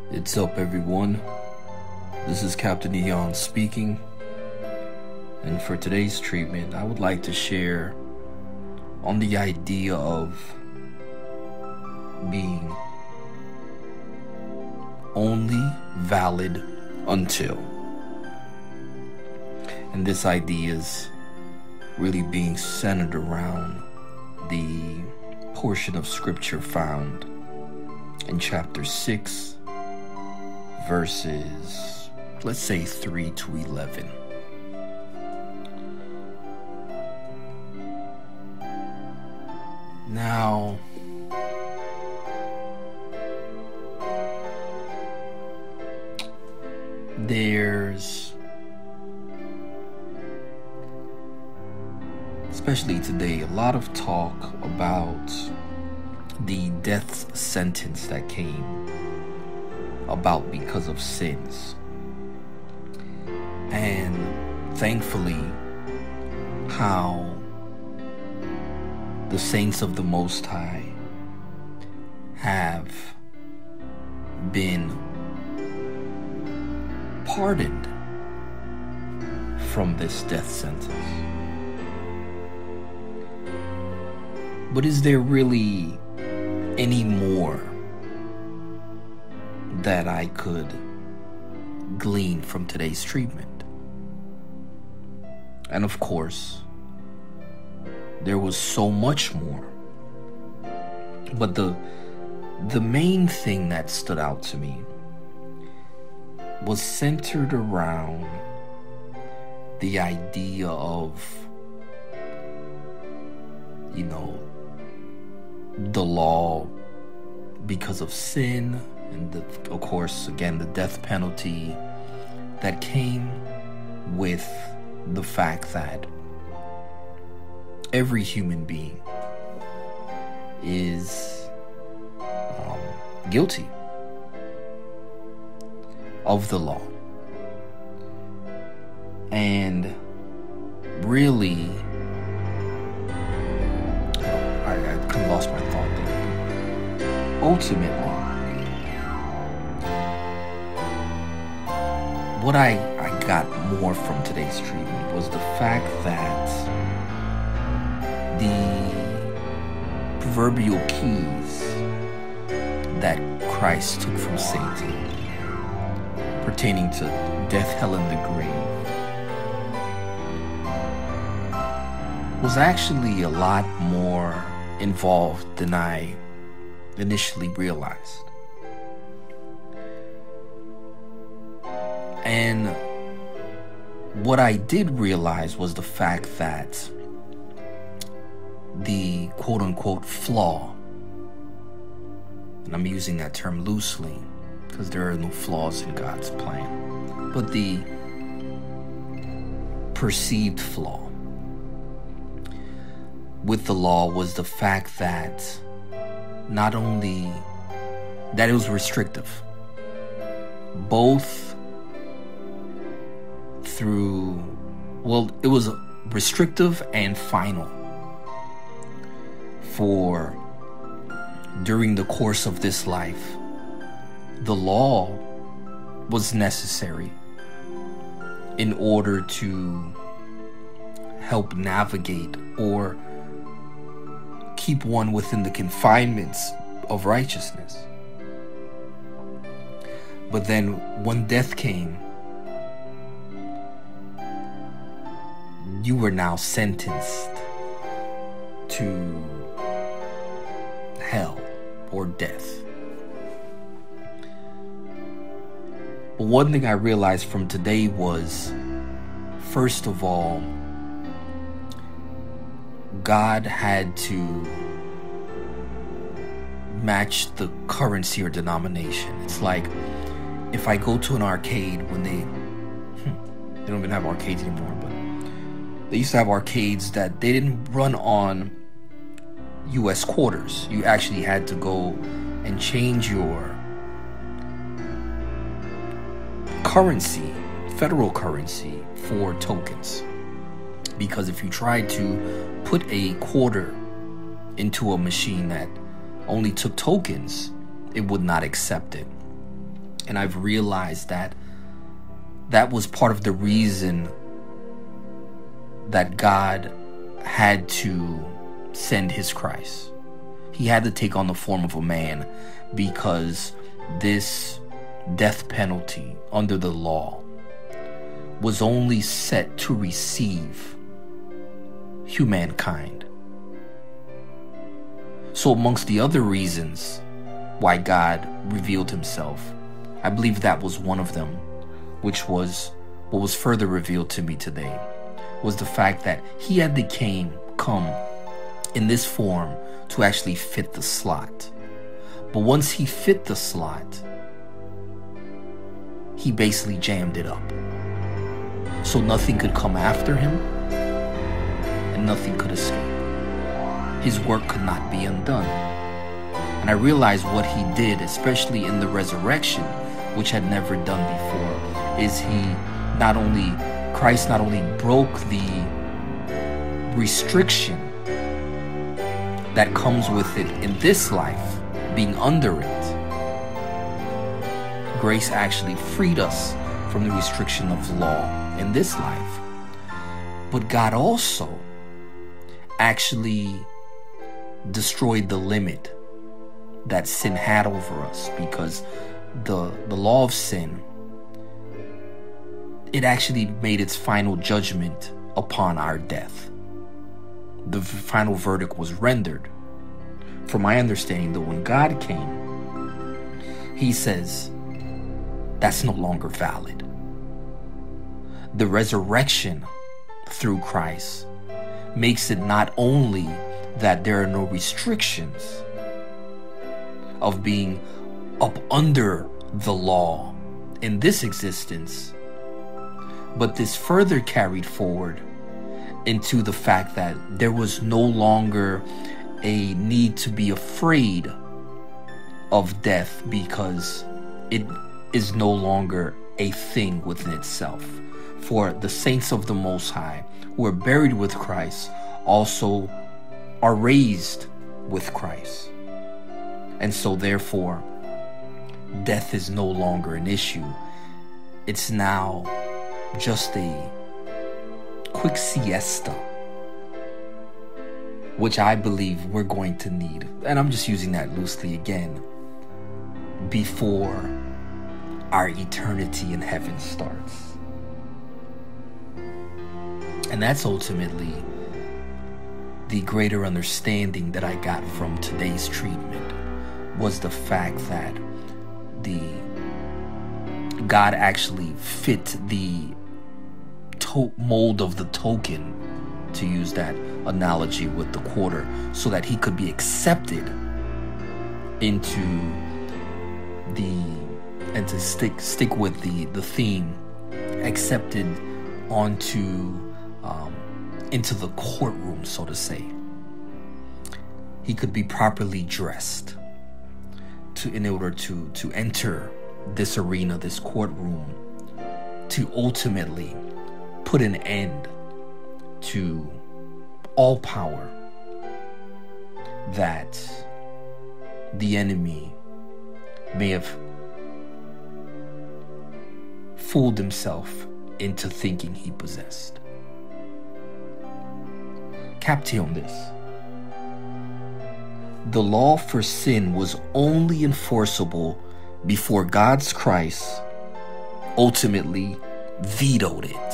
What's up, everyone? This is Captain Eon speaking, and for today's treatment I would like to share on the idea of being only valid until. And this idea is really being centered around the portion of scripture found in chapter 6, verses, let's say 3 to 11. Now, there's, especially today, a lot of talk about the death sentence that came about because of sins. And thankfully, how the saints of the Most High have been pardoned from this death sentence. But is there really any more that I could glean from today's treatment? And of course, there was so much more. But the main thing that stood out to me was centered around the idea of, the law because of sin, and of course, again, the death penalty that came with the fact that every human being is guilty of the law. And really, I kind of lost my thought there. Ultimately, what I got more from today's treatment was the fact that the proverbial keys that Christ took from Satan pertaining to death, hell, and the grave was actually a lot more involved than I initially realized. And what I did realize was the fact that the quote-unquote flaw, and I'm using that term loosely because there are no flaws in God's plan, but the perceived flaw with the law was the fact that not only that it was restrictive, both through, it was restrictive and final for during the course of this life. The law was necessary in order to help navigate or keep one within the confinements of righteousness. But then when death came, you were now sentenced to hell or death. But one thing I realized from today was, first of all, God had to match the currency or denomination. It's like if I go to an arcade when they don't even have arcades anymore, but they used to have arcades that they didn't run on US quarters. You actually had to go and change your currency, federal currency, for tokens. Because if you tried to put a quarter into a machine that only took tokens, it would not accept it. And I've realized that that was part of the reason that God had to send his Christ. He had to take on the form of a man because this death penalty under the law was only set to receive humankind. So amongst the other reasons why God revealed himself, I believe that was one of them, which was what was further revealed to me today, was the fact that he had to come in this form to actually fit the slot. But once he fit the slot, he basically jammed it up. So nothing could come after him, and nothing could escape. His work could not be undone. And I realized what he did, especially in the resurrection, which had never done before, is Christ not only broke the restriction that comes with it in this life, being under it. Grace actually freed us from the restriction of law in this life. But God also actually destroyed the limit that sin had over us, because the law of sin, it actually made its final judgment upon our death. The final verdict was rendered. From my understanding, that when God came, he says, that's no longer valid. The resurrection through Christ makes it not only that there are no restrictions of being up under the law in this existence, but this further carried forward into the fact that there was no longer a need to be afraid of death, because it is no longer a thing within itself. For the saints of the Most High who are buried with Christ also are raised with Christ. And so therefore, death is no longer an issue. It's now just a quick siesta, which I believe we're going to need. And I'm just using that loosely again, before our eternity in heaven starts. And that's ultimately the greater understanding that I got from today's treatment, was the fact that God actually fit the mold of the token, to use that analogy with the quarter, so that he could be accepted into and to stick with the theme, accepted into the courtroom, so to say. He could be properly dressed in order to enter this arena, this courtroom, to ultimately put an end to all power that the enemy may have fooled himself into thinking he possessed. Captain on this: the law for sin was only enforceable before God's Christ ultimately vetoed it.